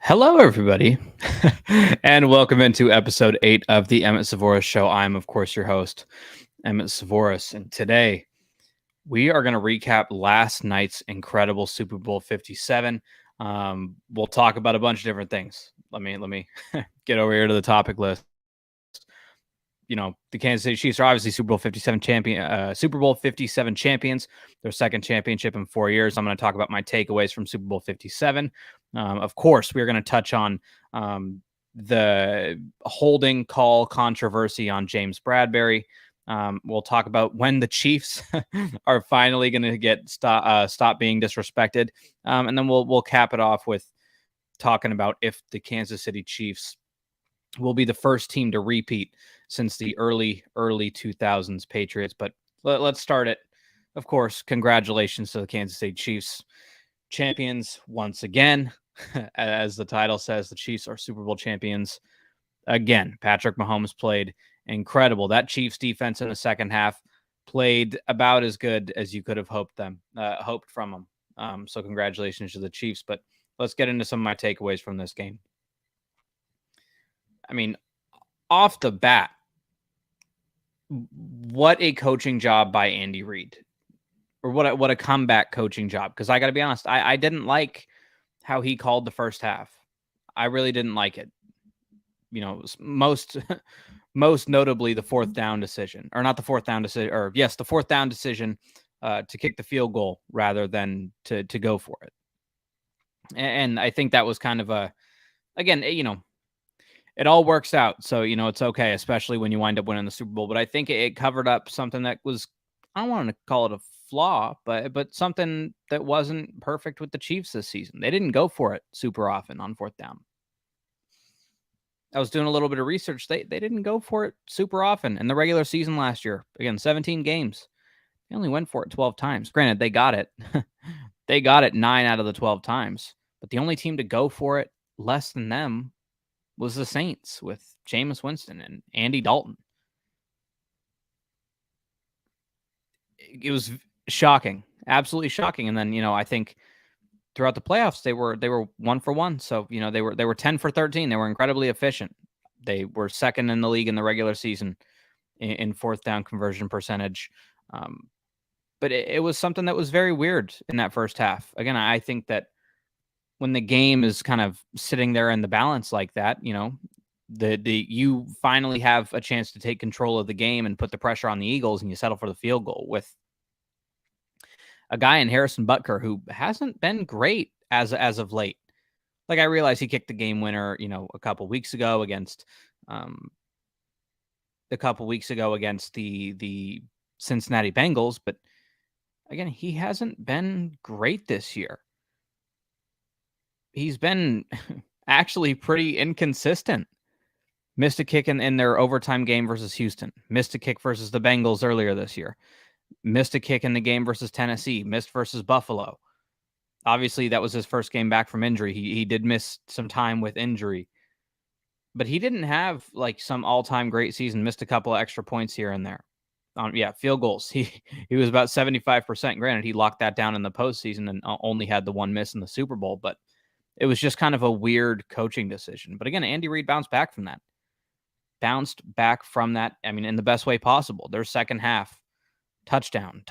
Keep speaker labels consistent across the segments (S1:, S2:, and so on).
S1: Hello, everybody, and welcome into episode 8 of the Emmitt Sevores Show. I'm, of course, your host, Emmitt Sevores, and today we are going to recap last night's incredible Super Bowl 57. We'll talk about a bunch of different things. Let me get over here to the topic list. The Kansas City Chiefs are obviously Super Bowl 57 champions, their second championship in 4 years. I'm going to talk about my takeaways from Super Bowl 57. Of course, we're going to touch on the holding call controversy on James Bradbury. We'll talk about when the Chiefs are finally going to get stop being disrespected, and then we'll cap it off with talking about if the Kansas City Chiefs will be the first team to repeat since the early 2000s Patriots. But let's start it. Of course, congratulations to the Kansas City Chiefs, champions once again. As the title says, the Chiefs are Super Bowl champions again. Patrick Mahomes played incredible. That Chiefs defense in the second half played about as good as you could have hoped from them. So congratulations to the Chiefs. But let's get into some of my takeaways from this game. I mean, off the bat, what a coaching job by Andy Reid, or what a comeback coaching job. Because I got to be honest, I didn't like how he called the first half. I really didn't like it. Most notably the fourth down decision, or not the fourth down decision, or yes, the fourth down decision to kick the field goal rather than to go for it. And I think that was kind of it all works out. So, it's okay, especially when you wind up winning the Super Bowl. But I think it covered up something that was, I don't want to call it a flaw, but something that wasn't perfect with the Chiefs this season. They didn't go for it super often on fourth down. I was doing a little bit of research. They didn't go for it super often in the regular season last year. Again, 17 games. They only went for it 12 times. Granted, they got it. They got it 9 out of the 12 times. But the only team to go for it less than them was the Saints with Jameis Winston and Andy Dalton. It was shocking, absolutely shocking. And then, I think throughout the playoffs, they were 1 for 1. So, they were 10 for 13. They were incredibly efficient. They were second in the league in the regular season in fourth down conversion percentage. But it was something that was very weird in that first half. Again, I think that when the game is kind of sitting there in the balance like that, you finally have a chance to take control of the game and put the pressure on the Eagles, and you settle for the field goal with a guy in Harrison Butker who hasn't been great as of late. Like, I realize he kicked the game winner, a couple weeks ago against the Cincinnati Bengals, but again, he hasn't been great this year. He's been actually pretty inconsistent. Missed a kick in their overtime game versus Houston. Missed a kick versus the Bengals earlier this year. Missed a kick in the game versus Tennessee. Missed versus Buffalo. Obviously, that was his first game back from injury. He did miss some time with injury. But he didn't have like some all-time great season. Missed a couple of extra points here and there. Field goals. He was about 75%. Granted, he locked that down in the postseason and only had the one miss in the Super Bowl. But it was just kind of a weird coaching decision. But again, Andy Reid bounced back from that. I mean, in the best way possible. Their second half, touchdown,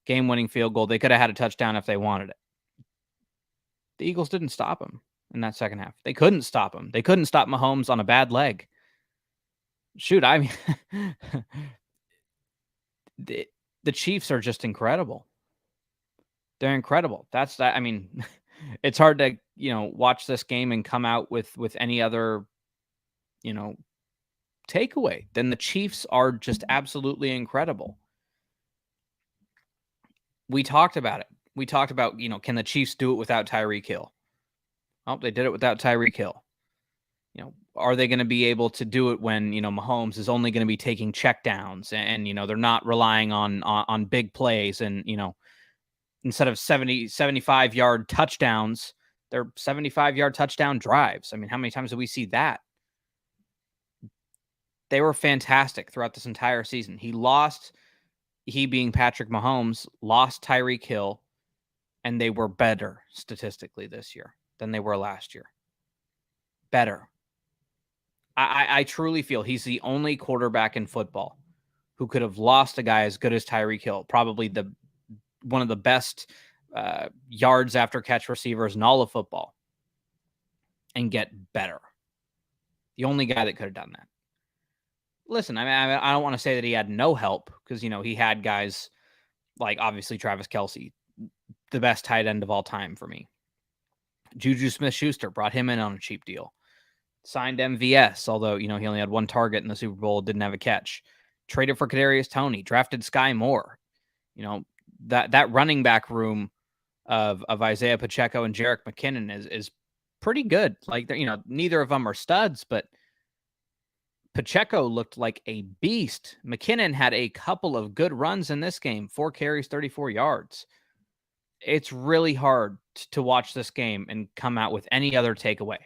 S1: game-winning field goal. They could have had a touchdown if they wanted it. The Eagles didn't stop him in that second half. They couldn't stop him. They couldn't stop Mahomes on a bad leg. Shoot, I mean, the Chiefs are just incredible. They're incredible. I mean, it's hard to, watch this game and come out with any other, takeaway than the Chiefs are just absolutely incredible. We talked about it. We talked about, can the Chiefs do it without Tyreek Hill? Oh, they did it without Tyreek Hill. Are they going to be able to do it when, Mahomes is only going to be taking checkdowns and they're not relying on big plays and, instead of 75-yard touchdowns, they're 75-yard touchdown drives. I mean, how many times do we see that? They were fantastic throughout this entire season. He being Patrick Mahomes, lost Tyreek Hill, and they were better statistically this year. than they were last year. Better. I truly feel he's the only quarterback in football who could have lost a guy as good as Tyreek Hill, probably one of the best yards after catch receivers in all of football, and get better. The only guy that could have done that. Listen, I don't want to say that he had no help because, he had guys like obviously Travis Kelce, the best tight end of all time for me. Juju Smith-Schuster, brought him in on a cheap deal. Signed MVS, although, he only had one target in the Super Bowl, didn't have a catch. Traded for Kadarius Toney, drafted Sky Moore. That running back room of Isaiah Pacheco and Jerick McKinnon is pretty good. Like, neither of them are studs, but Pacheco looked like a beast. McKinnon had a couple of good runs in this game, 4 carries, 34 yards. It's really hard to watch this game and come out with any other takeaway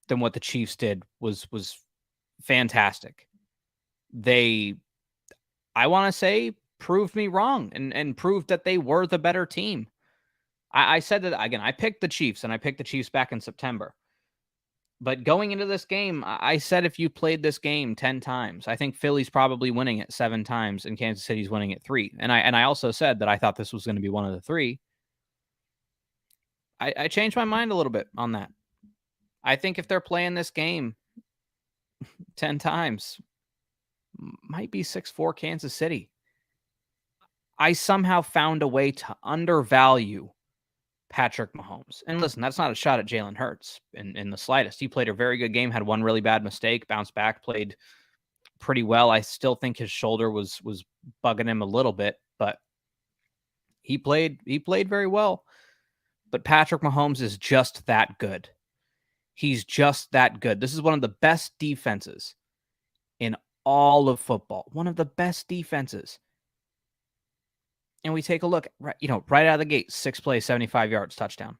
S1: than what the Chiefs did was fantastic. They, I want to say, proved me wrong and proved that they were the better team. I said that, again, I picked the Chiefs, and I picked the Chiefs back in September. But going into this game, I said if you played this game 10 times, I think Philly's probably winning it 7 times and Kansas City's winning it 3. And I also said that I thought this was going to be one of the 3. I changed my mind a little bit on that. I think if they're playing this game 10 times, might be 6-4 Kansas City. I somehow found a way to undervalue Patrick Mahomes. And listen, that's not a shot at Jalen Hurts in the slightest. He played a very good game, had one really bad mistake, bounced back, played pretty well. I still think his shoulder was bugging him a little bit, but he played very well. But Patrick Mahomes is just that good. He's just that good. This is one of the best defenses in all of football. One of the best defenses. And we take a look, right out of the gate, 6 plays, 75 yards, touchdown.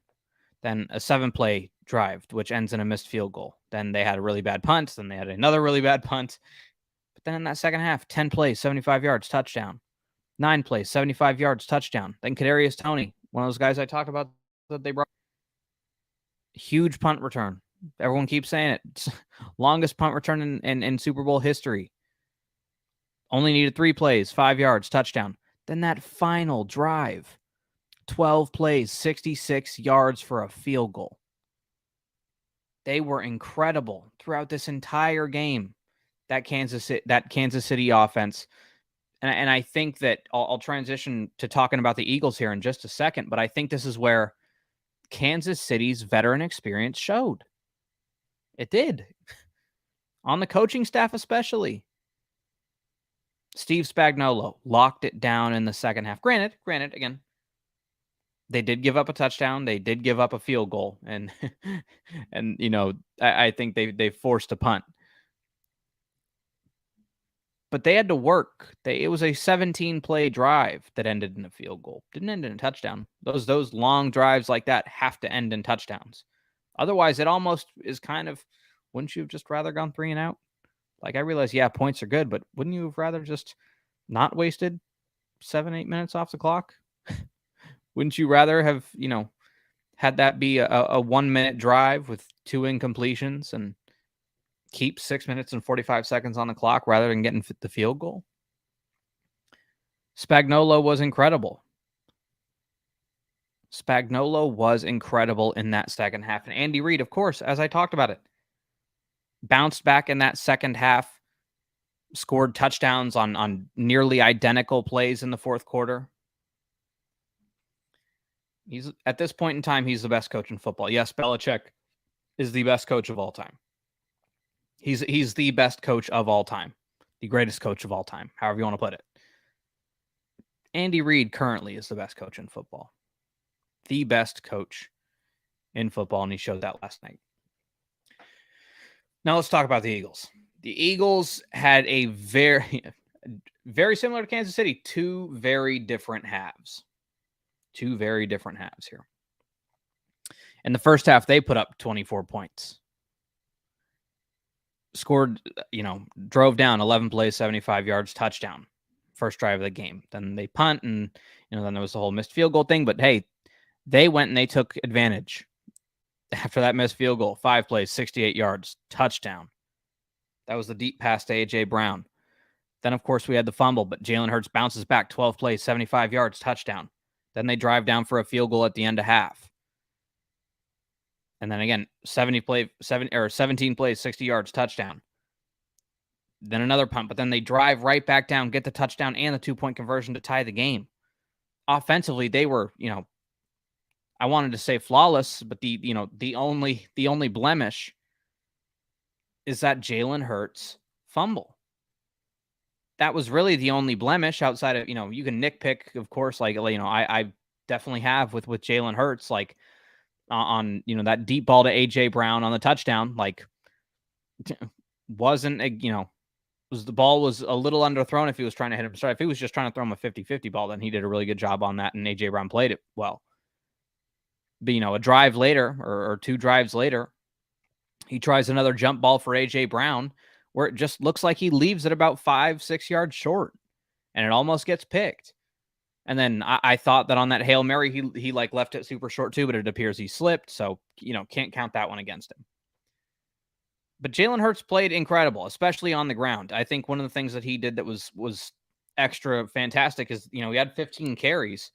S1: Then a 7-play drive, which ends in a missed field goal. Then they had a really bad punt. Then they had another really bad punt. But then in that second half, 10 plays, 75 yards, touchdown. 9 plays, 75 yards, touchdown. Then Kadarius Toney, one of those guys I talked about that they brought. Huge punt return. Everyone keeps saying it. It's longest punt return in Super Bowl history. Only needed 3 plays, 5 yards, touchdown. Then that final drive, 12 plays, 66 yards for a field goal. They were incredible throughout this entire game, that Kansas City offense. And I think that I'll transition to talking about the Eagles here in just a second, but I think this is where Kansas City's veteran experience showed. It did. On the coaching staff especially. Steve Spagnuolo locked it down in the second half. Granted, again, they did give up a touchdown. They did give up a field goal. And I think they forced a punt. But they had to work. It was a 17-play drive that ended in a field goal. Didn't end in a touchdown. Those long drives like that have to end in touchdowns. Otherwise, it almost is kind of, wouldn't you have just rather gone 3 and out? Like, I realize, yeah, points are good, but wouldn't you have rather just not wasted 7-8 minutes off the clock? Wouldn't you rather have, had that be a 1-minute drive with 2 incompletions and keep 6 minutes and 45 seconds on the clock rather than getting the field goal? Spagnuolo was incredible. Spagnuolo was incredible in that second half. And Andy Reid, of course, as I talked about it, bounced back in that second half, scored touchdowns on nearly identical plays in the fourth quarter. He's at this point in time, he's the best coach in football. Yes, Belichick is the best coach of all time. He's the best coach of all time, the greatest coach of all time, however you want to put it. Andy Reid currently is the best coach in football, the best coach in football, and he showed that last night. Now let's talk about the Eagles. The Eagles had a very similar to Kansas City, 2 very different halves. 2 very different halves here. In the first half, they put up 24 points. Scored, drove down 11 plays, 75 yards, touchdown. First drive of the game. Then they punt, and then there was the whole missed field goal thing. But hey, they went and they took advantage. After that missed field goal, 5 plays, 68 yards, touchdown. That was the deep pass to A.J. Brown. Then, of course, we had the fumble, but Jalen Hurts bounces back, 12 plays, 75 yards, touchdown. Then they drive down for a field goal at the end of half. And then again, 17 plays, 60 yards, touchdown. Then another punt, but then they drive right back down, get the touchdown and the 2-point conversion to tie the game. Offensively, they were, I wanted to say flawless, but the only blemish is that Jalen Hurts fumble. That was really the only blemish outside of, you can nitpick, of course, like, I definitely have with Jalen Hurts, like on, that deep ball to A.J. Brown on the touchdown, like wasn't, the ball was a little underthrown if he was trying to hit him. Sorry, if he was just trying to throw him a 50-50 ball, then he did a really good job on that, and A.J. Brown played it well. But, a drive later or 2 drives later, he tries another jump ball for A.J. Brown where it just looks like he leaves it about 5-6 yards short, and it almost gets picked. And then I thought that on that Hail Mary, he like left it super short too, but it appears he slipped. So, can't count that one against him. But Jalen Hurts played incredible, especially on the ground. I think one of the things that he did that was extra fantastic is, he had 15 carries.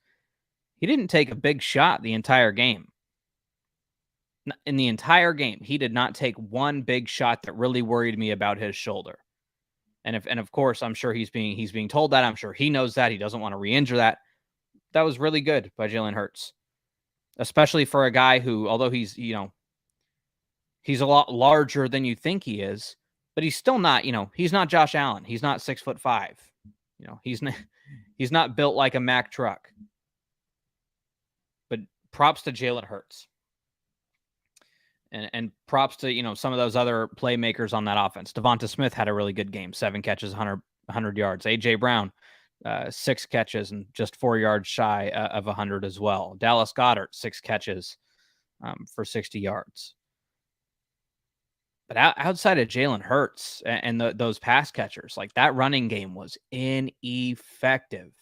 S1: He didn't take a big shot the entire game. In the entire game, he did not take one big shot that really worried me about his shoulder. And of course, I'm sure he's being told that. I'm sure he knows that. He doesn't want to re-injure that. That was really good by Jalen Hurts, especially for a guy who, although he's a lot larger than you think he is, but he's still not, he's not Josh Allen. He's not 6'5". He's not built like a Mack truck. But props to Jalen Hurts. And props to, some of those other playmakers on that offense. Devonta Smith had a really good game, 7 catches, 100 yards. A.J. Brown, 6 catches and just 4 yards shy of 100 as well. Dallas Goedert, 6 catches for 60 yards. But outside of Jalen Hurts and those pass catchers, like that running game was ineffective.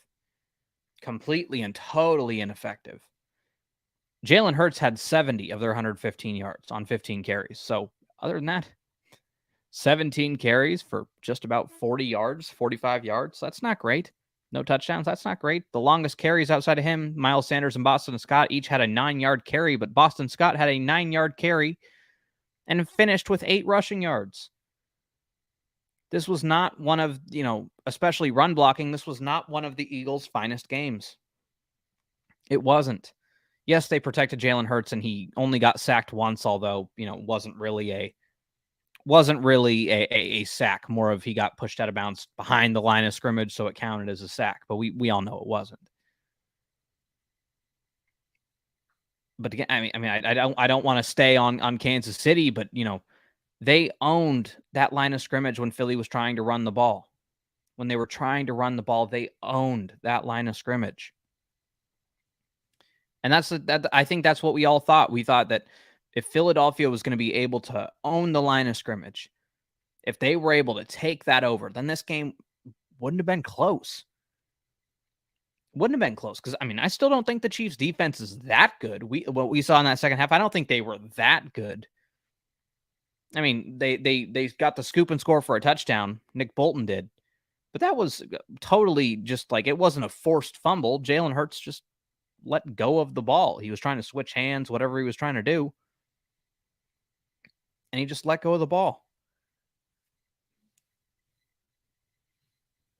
S1: Completely and totally ineffective. Jalen Hurts had 70 of their 115 yards on 15 carries. So other than that, 17 carries for just about 40 yards, 45 yards. That's not great. No touchdowns. That's not great. The longest carries outside of him, Miles Sanders and Boston Scott each had a 9-yard carry, but Boston Scott had a 9-yard carry and finished with 8 rushing yards. This was not one of, especially run blocking, this was not one of the Eagles' finest games. It wasn't. Yes, they protected Jalen Hurts, and he only got sacked once, although, wasn't really a sack. More of he got pushed out of bounds behind the line of scrimmage, so it counted as a sack. But we all know it wasn't. But again, I don't want to stay on Kansas City, but they owned that line of scrimmage when Philly was trying to run the ball. When they were trying to run the ball, they owned that line of scrimmage. And I think that's what we all thought. We thought that if Philadelphia was going to be able to own the line of scrimmage, if they were able to take that over, then this game wouldn't have been close. Wouldn't have been close because, I still don't think the Chiefs' defense is that good. What we saw in that second half, I don't think they were that good. They got the scoop and score for a touchdown. Nick Bolton did. But that was totally just like, it wasn't a forced fumble. Jalen Hurts just let go of the ball. He was trying to switch hands, whatever he was trying to do. And he just let go of the ball.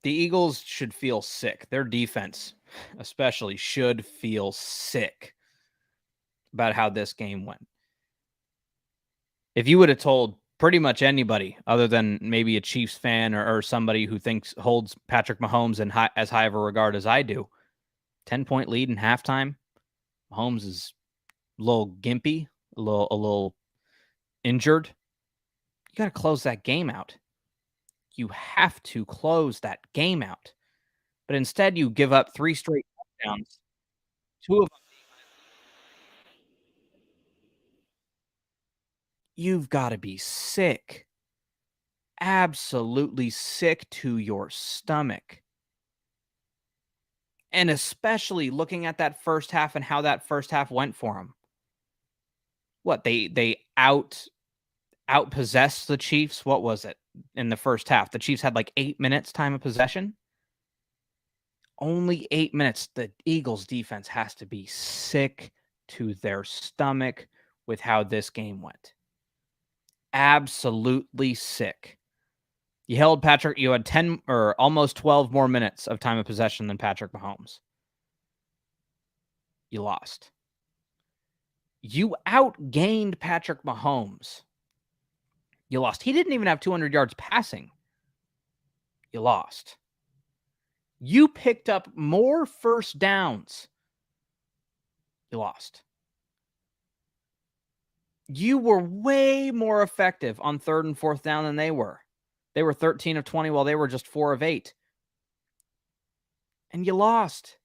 S1: The Eagles should feel sick. Their defense, especially, should feel sick about how this game went. If you would have told pretty much anybody other than maybe a Chiefs fan or somebody who holds Patrick Mahomes in as high of a regard as I do, 10-point lead in halftime, Mahomes is a little gimpy, a little injured. You got to close that game out. You have to close that game out. But instead, you give up 3 straight touchdowns. 2 of them. You've got to be sick. Absolutely sick to your stomach. And especially looking at that first half and how that first half went for him. what they outpossessed the Chiefs. What was it in the first half? The Chiefs had like 8 minutes time of possession. Only 8 minutes. The Eagles defense has to be sick to their stomach with how this game went. Absolutely sick. You held Patrick, you had 10 or almost 12 more minutes of time of possession than Patrick Mahomes. You lost. You outgained Patrick Mahomes. You lost. He didn't even have 200 yards passing. You lost. You picked up more first downs. You lost. You were way more effective on 3rd and 4th down than they were. They were 13 of 20 while they were just 4 of 8. And you lost.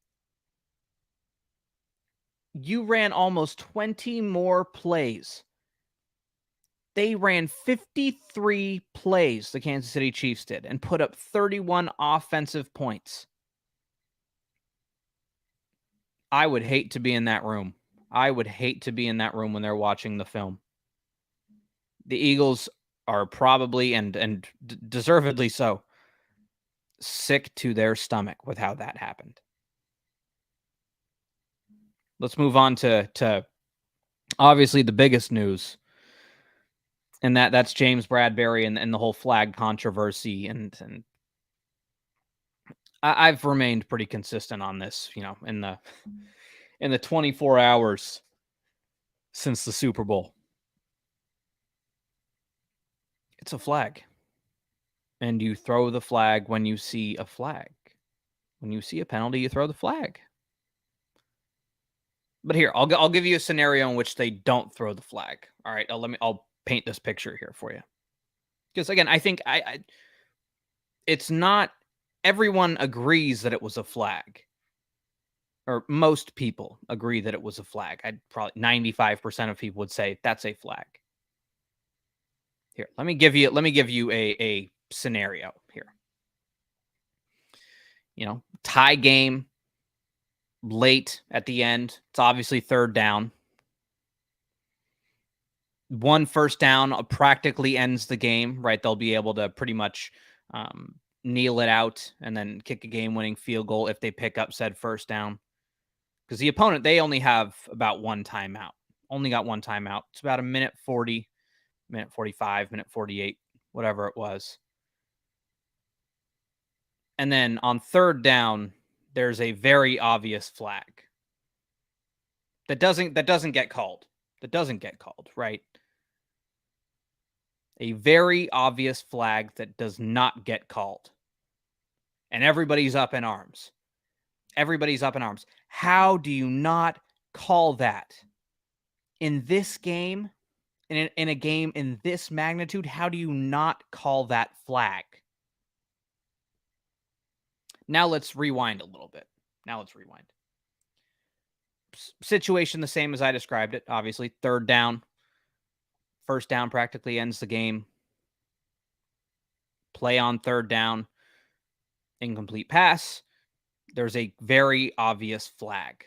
S1: You ran almost 20 more plays. They ran 53 plays, the Kansas City Chiefs did, and put up 31 offensive points. I would hate to be in that room. I would hate to be in that room when they're watching the film. The Eagles are probably, and deservedly so, sick to their stomach with how that happened. Let's move on to obviously the biggest news. And that's James Bradberry and the whole flag controversy. And I've remained pretty consistent on this, in the 24 hours since the Super Bowl. It's a flag. And you throw the flag when you see a flag. When you see a penalty, you throw the flag. But here, I'll give you a scenario in which they don't throw the flag. All right, I'll paint this picture here for you. Because again, I think it's not everyone agrees that it was a flag. Or most people agree that it was a flag. I'd probably 95% of people would say that's a flag. Here, let me give you a scenario here. Tie game, late at the end. It's obviously 3rd down. 1 first down practically ends the game, right? They'll be able to pretty much kneel it out and then kick a game-winning field goal if they pick up said first down. Because the opponent, they only have about 1 timeout. Only got 1 timeout. It's about a minute 40, minute 45, minute 48, whatever it was. And then on 3rd down, there's a very obvious flag that doesn't get called. That doesn't get called, right? A very obvious flag that does not get called. And everybody's up in arms. Everybody's up in arms. How do you not call that? In this game, in a game in this magnitude, how do you not call that flag? Now let's rewind a little bit. Situation the same as I described it, obviously. 3rd down. First down practically ends the game. Play on 3rd down. Incomplete pass. There's a very obvious flag.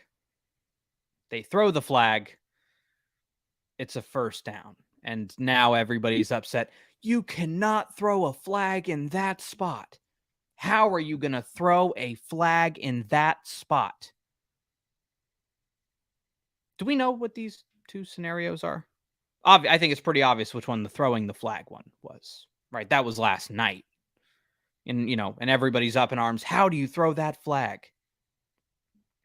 S1: They throw the flag. It's a first down. And now everybody's upset. You cannot throw a flag in that spot. How are you going to throw a flag in that spot? Do we know what these 2 scenarios are? I think it's pretty obvious which one the throwing the flag one was, right? That was last night. And, and everybody's up in arms. How do you throw that flag?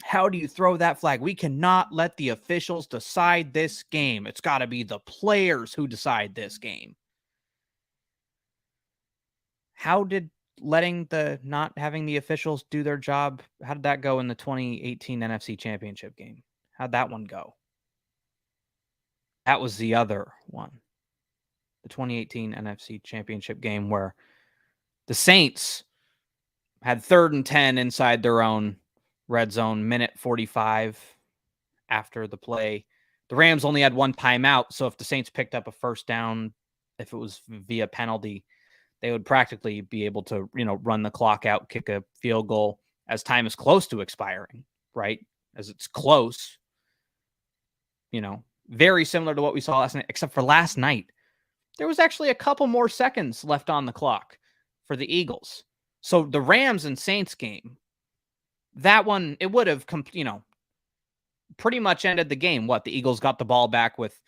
S1: How do you throw that flag? We cannot let the officials decide this game. It's got to be the players who decide this game. How did not having the officials do their job, how did that go in the 2018 NFC Championship game? How'd that one go? That was the other one. The 2018 NFC Championship game where the Saints had 3rd and 10 inside their own red zone, minute 45 after the play. The Rams only had 1 timeout, so if the Saints picked up a first down, if it was via penalty, they would practically be able to, run the clock out, kick a field goal as time is close to expiring, right? As it's close, Very similar to what we saw last night, except for last night, there was actually a couple more seconds left on the clock for the Eagles. So the Rams and Saints game, that one, it would have, pretty much ended the game. What, the Eagles got the ball back with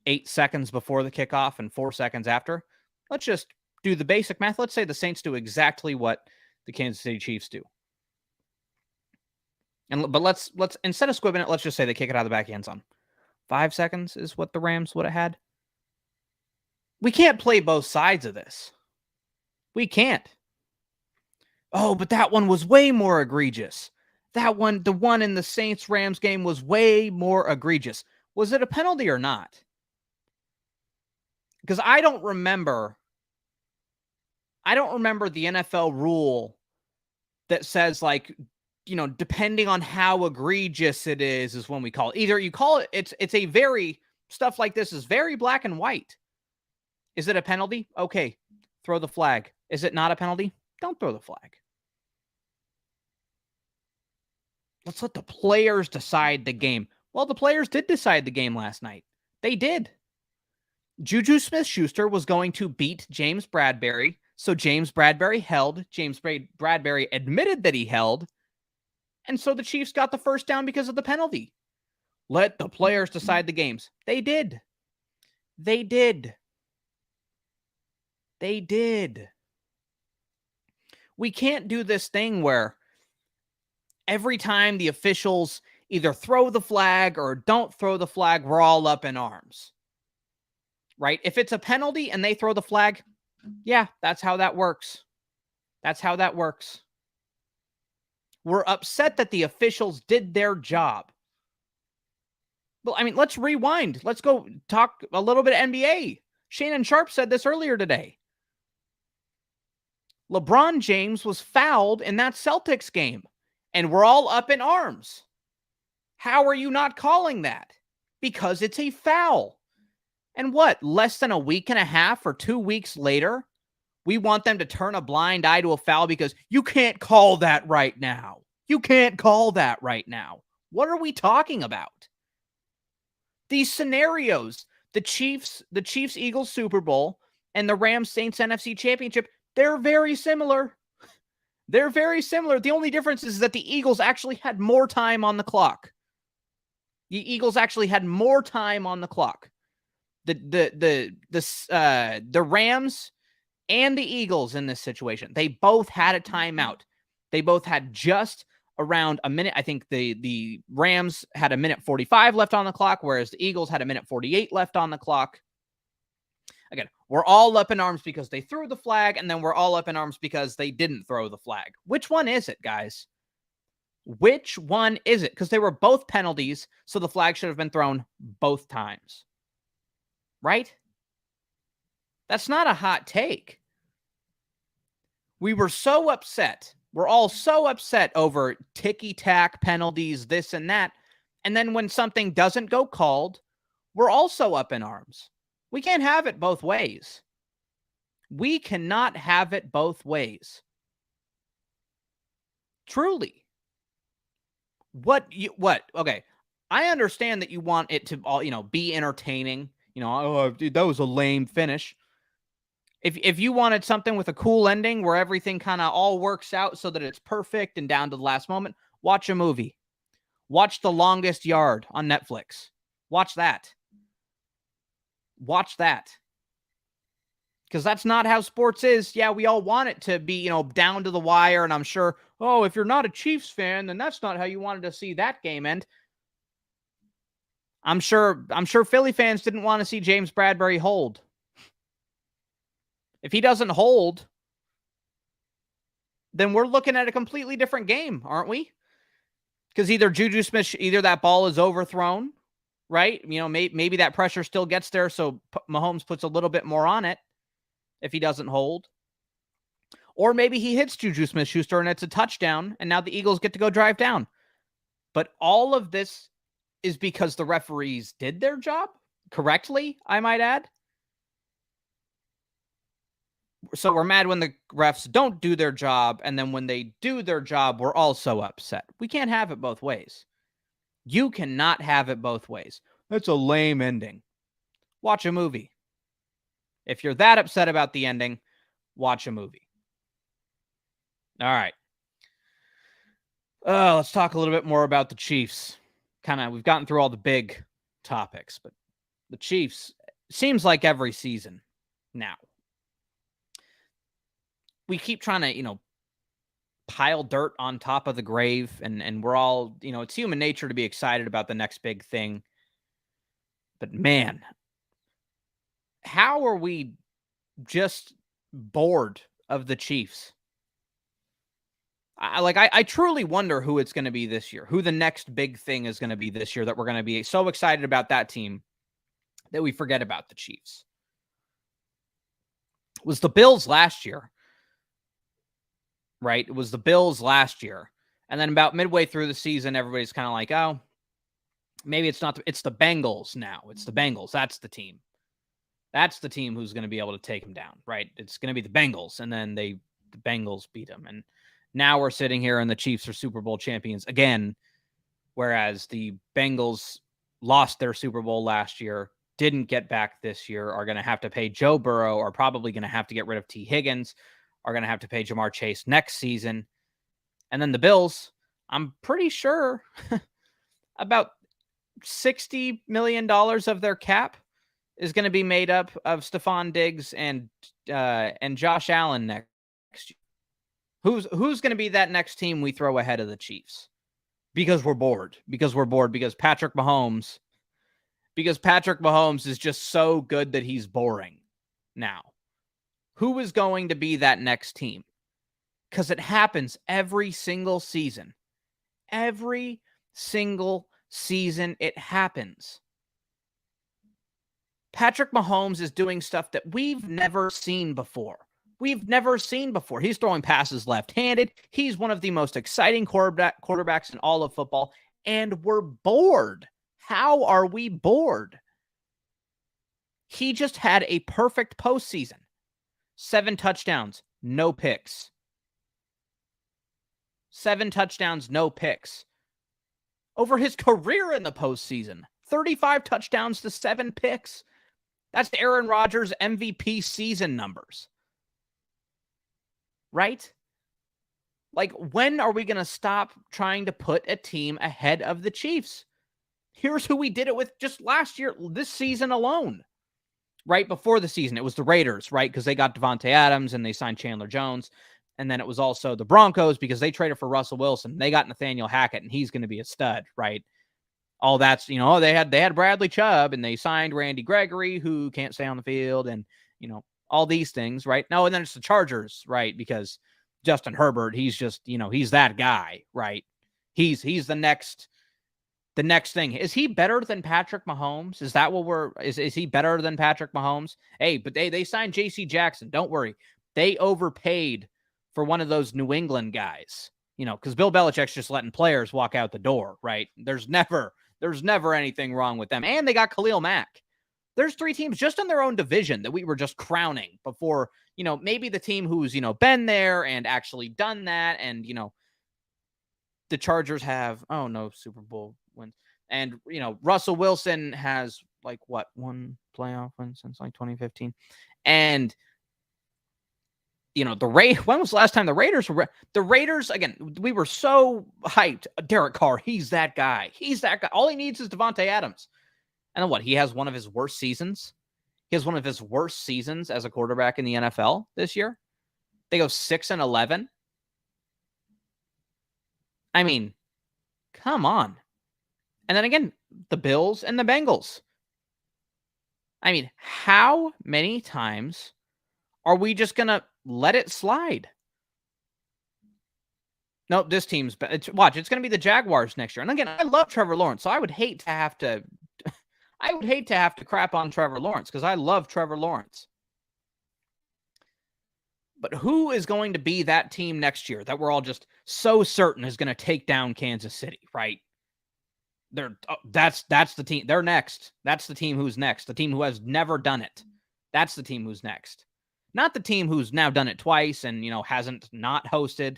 S1: 8 seconds before the kickoff and 4 seconds after? Let's just do the basic math. Let's say the Saints do exactly what the Kansas City Chiefs do. But let's instead of squibbing it, let's just say they kick it out of the back of the end zone. 5 seconds is what the Rams would have had. We can't play both sides of this. We can't. Oh, but that one was way more egregious. That one, the one in the Saints-Rams game, was way more egregious. Was it a penalty or not? Because I don't remember the NFL rule that says, like, depending on how egregious it is when we call it. Either you call it, it's a very, stuff like this is very black and white. Is it a penalty? Okay, throw the flag. Is it not a penalty? Don't throw the flag. Let's let the players decide the game. Well, the players did decide the game last night. They did. Juju Smith-Schuster was going to beat James Bradberry, so James Bradberry held. James Bradberry admitted that he held, and so the Chiefs got the first down because of the penalty. Let the players decide the games. They did. They did. They did. We can't do this thing where every time the officials either throw the flag or don't throw the flag, we're all up in arms. Right? If it's a penalty and they throw the flag, yeah, that's how that works. That's how that works. We're upset that the officials did their job. Well, I mean, let's rewind. Let's go talk a little bit of NBA. Shannon Sharp said this earlier today. LeBron James was fouled in that Celtics game, and we're all up in arms. How are you not calling that? Because it's a foul. And what, less than a week and a half or 2 weeks later, we want them to turn a blind eye to a foul because you can't call that right now. You can't call that right now. What are we talking about? These scenarios, the Chiefs-Eagles Super Bowl and the Rams-Saints NFC Championship, they're very similar. They're very similar. The only difference is that the Eagles actually had more time on the clock. The Eagles actually had more time on the clock. The Rams and the Eagles in this situation, they both had a timeout. They both had just around a minute. I think the Rams had a minute 45 left on the clock, whereas the Eagles had a minute 48 left on the clock. Again, we're all up in arms because they threw the flag, and then we're all up in arms because they didn't throw the flag. Which one is it, guys? Which one is it? Because they were both penalties, so the flag should have been thrown both times. Right? That's not a hot take. We were so upset. We're all so upset over ticky-tack penalties, this and that. And then when something doesn't go called, we're also up in arms. We can't have it both ways. We cannot have it both ways. Truly. Okay. I understand that you want it to all, be entertaining. Oh, dude, that was a lame finish. If you wanted something with a cool ending where everything kind of all works out so that it's perfect and down to the last moment, watch a movie. Watch The Longest Yard on Netflix. Watch that. Watch that. Because that's not how sports is. Yeah, we all want it to be, down to the wire. And I'm sure, if you're not a Chiefs fan, then that's not how you wanted to see that game end. I'm sure Philly fans didn't want to see James Bradberry hold. If he doesn't hold, then we're looking at a completely different game, aren't we? Because either Juju Smith, either that ball is overthrown, right? Maybe that pressure still gets there, so Mahomes puts a little bit more on it if he doesn't hold. Or maybe he hits Juju Smith-Schuster and it's a touchdown, and now the Eagles get to go drive down. But all of this is because the referees did their job correctly, I might add. So we're mad when the refs don't do their job, and then when they do their job, we're also upset. We can't have it both ways. You cannot have it both ways. That's a lame ending. Watch a movie. If you're that upset about the ending, watch a movie. All right. Let's talk a little bit more about the Chiefs. We've gotten through all the big topics, but the Chiefs, seems like every season now, we keep trying to, pile dirt on top of the grave, and we're all, it's human nature to be excited about the next big thing. But man, how are we just bored of the Chiefs? I truly wonder who it's going to be this year, who the next big thing is going to be this year, that we're going to be so excited about that team that we forget about the Chiefs. It was the Bills last year, right? It was the Bills last year. And then about midway through the season, everybody's kind of like, oh, maybe it's not, it's the Bengals now. It's the Bengals. That's the team. That's the team who's going to be able to take them down, right? It's going to be the Bengals. And then the Bengals beat them. And now we're sitting here and the Chiefs are Super Bowl champions again, whereas the Bengals lost their Super Bowl last year, didn't get back this year, are going to have to pay Joe Burrow, are probably going to have to get rid of T. Higgins, are going to have to pay Jamar Chase next season. And then the Bills, I'm pretty sure about $60 million of their cap is going to be made up of Stephon Diggs and Josh Allen next year. Who's going to be that next team we throw ahead of the Chiefs? Because we're bored. Because Patrick Mahomes is just so good that he's boring now. Who is going to be that next team? Because it happens every single season. Every single season it happens. Patrick Mahomes is doing stuff that we've never seen before. He's throwing passes left-handed. He's one of the most exciting quarterbacks in all of football, and we're bored. How are we bored? He just had a perfect postseason. 7 touchdowns, no picks. 7 touchdowns, no picks. Over his career in the postseason, 35 touchdowns to 7 picks. That's Aaron Rodgers' MVP season numbers. Right? Like, when are we going to stop trying to put a team ahead of the Chiefs? Here's who we did it with just last year, this season alone. Right before the season, it was the Raiders, right? Because they got Devontae Adams and they signed Chandler Jones. And then it was also the Broncos because they traded for Russell Wilson. They got Nathaniel Hackett, and he's going to be a stud, right? All that's, they had Bradley Chubb, and they signed Randy Gregory, who can't stay on the field, and, all these things, right? No, and then it's the Chargers, right? Because Justin Herbert, he's just, he's that guy, right? He's the next thing. Is he better than Patrick Mahomes? Is that what is he better than Patrick Mahomes? Hey, but they signed J.C. Jackson. Don't worry. They overpaid for one of those New England guys, because Bill Belichick's just letting players walk out the door, right? There's never anything wrong with them. And they got Khalil Mack. There's 3 teams just in their own division that we were just crowning before, maybe the team who's, been there and actually done that. And, the Chargers have, no Super Bowl wins. And, Russell Wilson has one playoff win since 2015. And, when was the last time the Raiders were? The Raiders, again, we were so hyped. Derek Carr, he's that guy. All he needs is Devontae Adams. And then he has one of his worst seasons. He has one of his worst seasons as a quarterback in the NFL this year. They go 6-11. I mean, come on. And then again, the Bills and the Bengals. I mean, how many times are we just going to let it slide? No, this team's... it's going to be the Jaguars next year. And again, I love Trevor Lawrence, so I would hate to have to... crap on Trevor Lawrence because I love Trevor Lawrence. But who is going to be that team next year that we're all just so certain is going to take down Kansas City, right? That's the team. They're next. That's the team who's next. The team who has never done it. That's the team who's next. Not the team who's now done it twice and, hasn't not hosted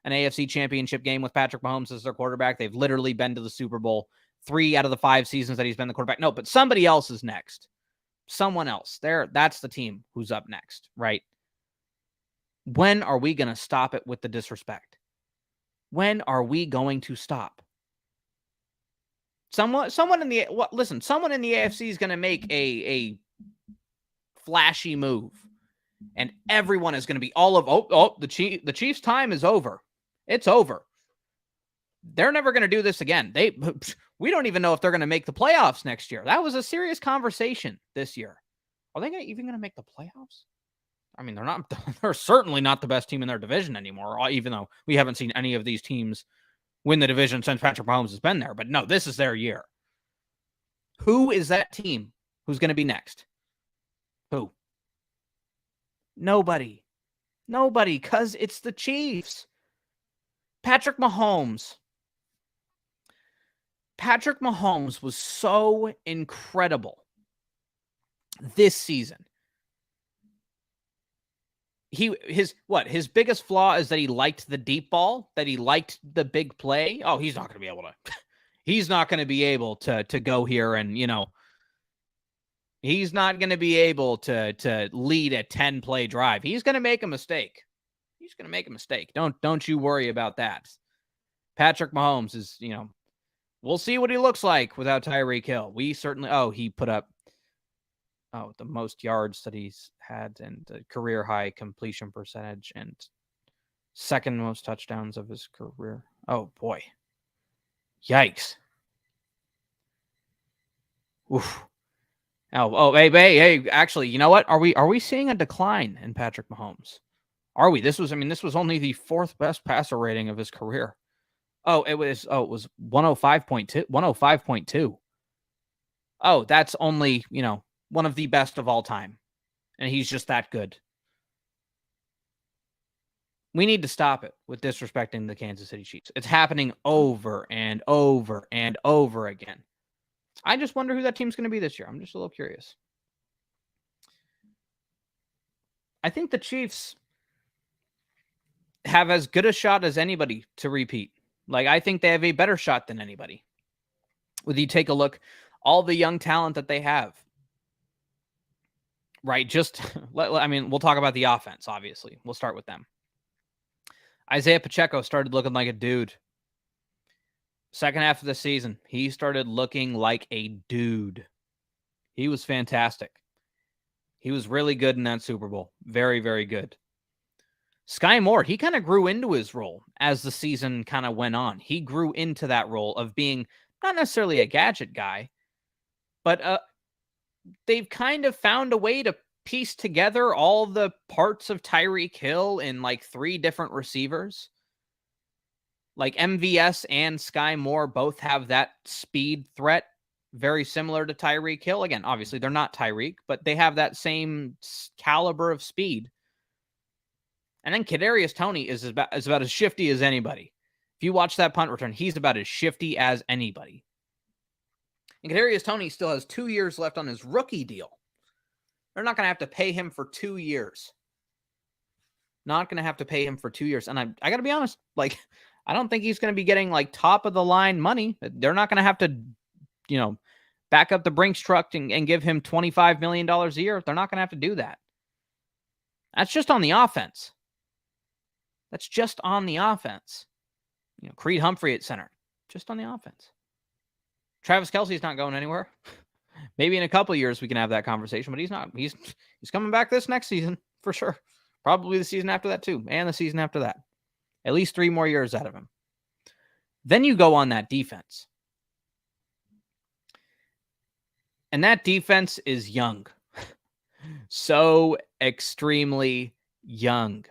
S1: an AFC championship game with Patrick Mahomes as their quarterback. They've literally been to the Super Bowl 3 out of the 5 seasons that he's been the quarterback. No, but somebody else is next. Someone else. That's the team who's up next, right? When are we going to stop it with the disrespect? When are we going to stop? Someone in the AFC is going to make a flashy move, and everyone is going to be the Chiefs' time is over. It's over. They're never going to do this again. We don't even know if they're going to make the playoffs next year. That was a serious conversation this year. Are they even going to make the playoffs? I mean, they're not. They're certainly not the best team in their division anymore, even though we haven't seen any of these teams win the division since Patrick Mahomes has been there. But no, this is their year. Who is that team who's going to be next? Who? Nobody, because it's the Chiefs. Patrick Mahomes was so incredible this season. His biggest flaw is that he liked the deep ball, that he liked the big play. Oh, he's not going to be able to go here and, he's not going to be able to lead a 10-play drive. He's going to make a mistake. Don't you worry about that. Patrick Mahomes is, we'll see what he looks like without Tyreek Hill. We certainly, he put up the most yards that he's had and the career high completion percentage and second most touchdowns of his career. Oh boy. Yikes. Oof. Hey, actually, you know what? Are we seeing a decline in Patrick Mahomes? Are we? This was only the 4th best passer rating of his career. It was 105.2. 105.2. Oh, that's only, one of the best of all time. And he's just that good. We need to stop it with disrespecting the Kansas City Chiefs. It's happening over and over and over again. I just wonder who that team's going to be this year. I'm just a little curious. I think the Chiefs have as good a shot as anybody to repeat. I think they have a better shot than anybody. When you take a look, all the young talent that they have. Right, we'll talk about the offense, obviously. We'll start with them. Isaiah Pacheco started looking like a dude. Second half of the season, he started looking like a dude. He was fantastic. He was really good in that Super Bowl. Very, very good. Sky Moore, he kind of grew into his role as the season kind of went on. He grew into that role of being not necessarily a gadget guy, but they've kind of found a way to piece together all the parts of Tyreek Hill in 3 different receivers. MVS and Sky Moore both have that speed threat, very similar to Tyreek Hill. Again, obviously they're not Tyreek, but they have that same caliber of speed. And then Kadarius Toney is about as shifty as anybody. If you watch that punt return, he's about as shifty as anybody. And Kadarius Toney still has 2 years left on his rookie deal. They're not going to have to pay him for 2 years. Not going to have to pay him for 2 years. And I got to be honest, I don't think he's going to be getting top of the line money. They're not going to have to, back up the Brinks truck and give him $25 million a year. They're not going to have to do that. That's just on the offense. Creed Humphrey at center, just on the offense. Travis Kelce's not going anywhere. Maybe in a couple of years we can have that conversation, but he's not. He's coming back this next season for sure. Probably the season after that too, and the season after that. At least 3 more years out of him. Then you go on that defense. And that defense is young. So extremely young.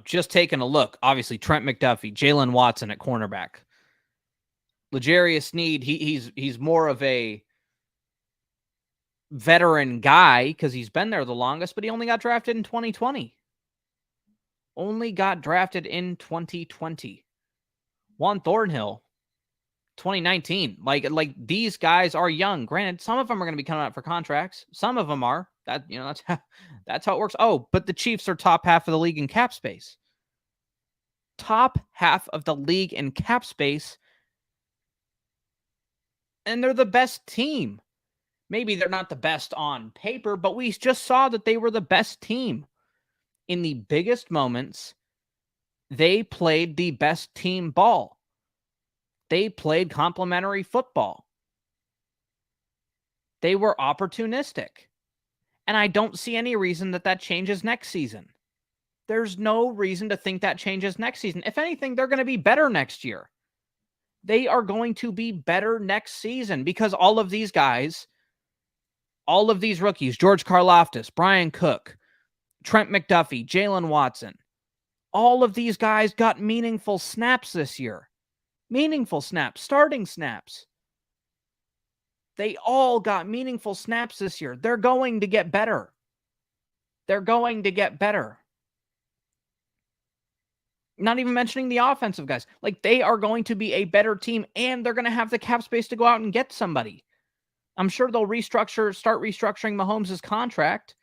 S1: Just taking a look, obviously Trent McDuffie, Jalen Watson at cornerback. L'Jarius Sneed, he's more of a veteran guy because he's been there the longest, but he only got drafted in 2020. Juan Thornhill, 2019. These guys are young. Granted, some of them are going to be coming out for contracts. Some of them are. That's how it works. Oh, but the Chiefs are top half of the league in cap space. top half of the league in cap space, and they're the best team. Maybe they're not the best on paper, but we just saw that they were the best team. In the biggest moments, they played the best team ball. They played complementary football. They were opportunistic. And I don't see any reason that changes next season. There's no reason to think that changes next season. If anything, they're going to be better next year. They are going to be better next season because all of these guys, all of these rookies, George Karlaftis, Brian Cook, Trent McDuffie, Jalen Watson, all of these guys got meaningful snaps this year. Meaningful snaps, starting snaps. They all got meaningful snaps this year. They're going to get better. They're going to get better. Not even mentioning the offensive guys. Like, they are going to be a better team, and they're going to have the cap space to go out and get somebody. I'm sure they'll start restructuring Mahomes' contract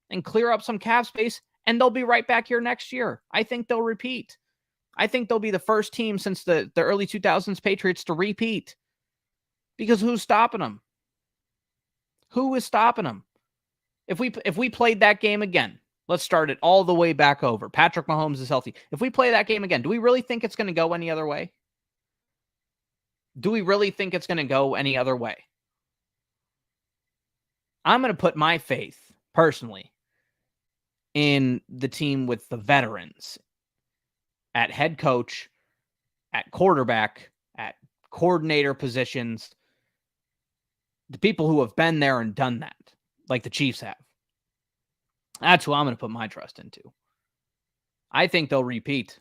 S1: and clear up some cap space, and they'll be right back here next year. I think they'll repeat. I think they'll be the first team since the early 2000s Patriots to repeat. Because who's stopping them? Who is stopping them? If we played that game again, let's start it all the way back over. Patrick Mahomes is healthy. If we play that game again, do we really think it's going to go any other way? Do we really think it's going to go any other way? I'm going to put my faith, personally, in the team with the veterans at head coach, at quarterback, at coordinator positions, the people who have been there and done that, like the Chiefs have. That's who I'm going to put my trust into. I think they'll repeat.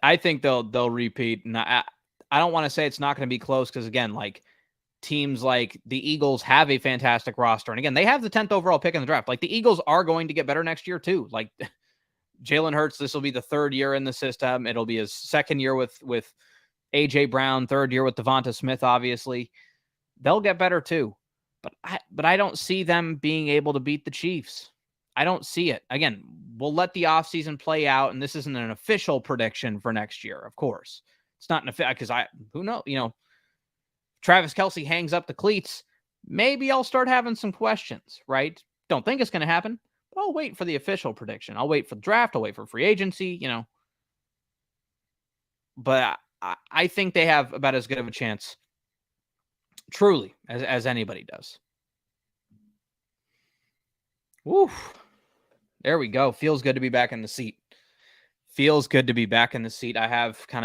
S1: I think they'll repeat. And I don't want to say it's not going to be close because, again, like, teams like the Eagles have a fantastic roster. And again, they have the 10th overall pick in the draft. Like, the Eagles are going to get better next year too. Like, Jalen Hurts, this will be the third year in the system. It'll be his second year with A.J. Brown, third year with Devonta Smith, obviously. They'll get better too. But I don't see them being able to beat the Chiefs. I don't see it. Again, we'll let the offseason play out, and this isn't an official prediction for next year, of course. It's not an official, because who knows, Travis Kelce hangs up the cleats, maybe I'll start having some questions, right? Don't think it's going to happen, but I'll wait for the official prediction. I'll wait for the draft. I'll wait for free agency, But I think they have about as good of a chance, truly, as anybody does. Woo. There we go. Feels good to be back in the seat. Feels good to be back in the seat. I'm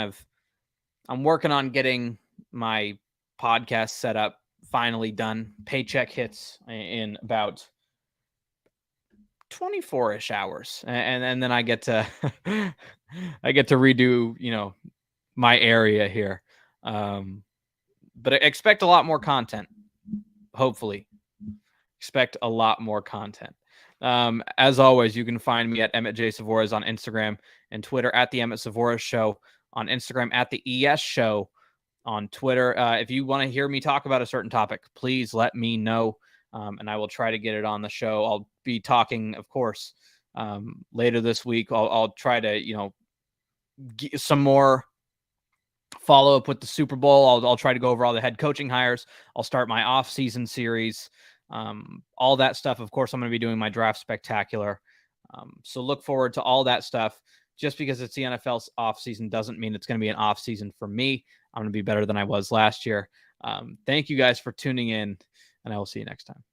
S1: working on getting my podcast set up, finally done. Paycheck hits in about 24-ish hours. And then I get to redo, my area here. But expect a lot more content. Hopefully. Expect a lot more content. As always, you can find me at Emmitt J. Sevores on Instagram and Twitter, at the Emmitt Sevores Show on Instagram, at the ES Show on Twitter. If you want to hear me talk about a certain topic, please let me know, and I will try to get it on the show. I'll be talking, of course, later this week. I'll try to, get some more follow up with the Super Bowl. I'll try to go over all the head coaching hires. I'll start my off-season series. All that stuff. Of course, I'm going to be doing my draft spectacular. So look forward to all that stuff. Just because it's the NFL's off season doesn't mean it's going to be an off season for me. I'm going to be better than I was last year. Thank you guys for tuning in, and I will see you next time.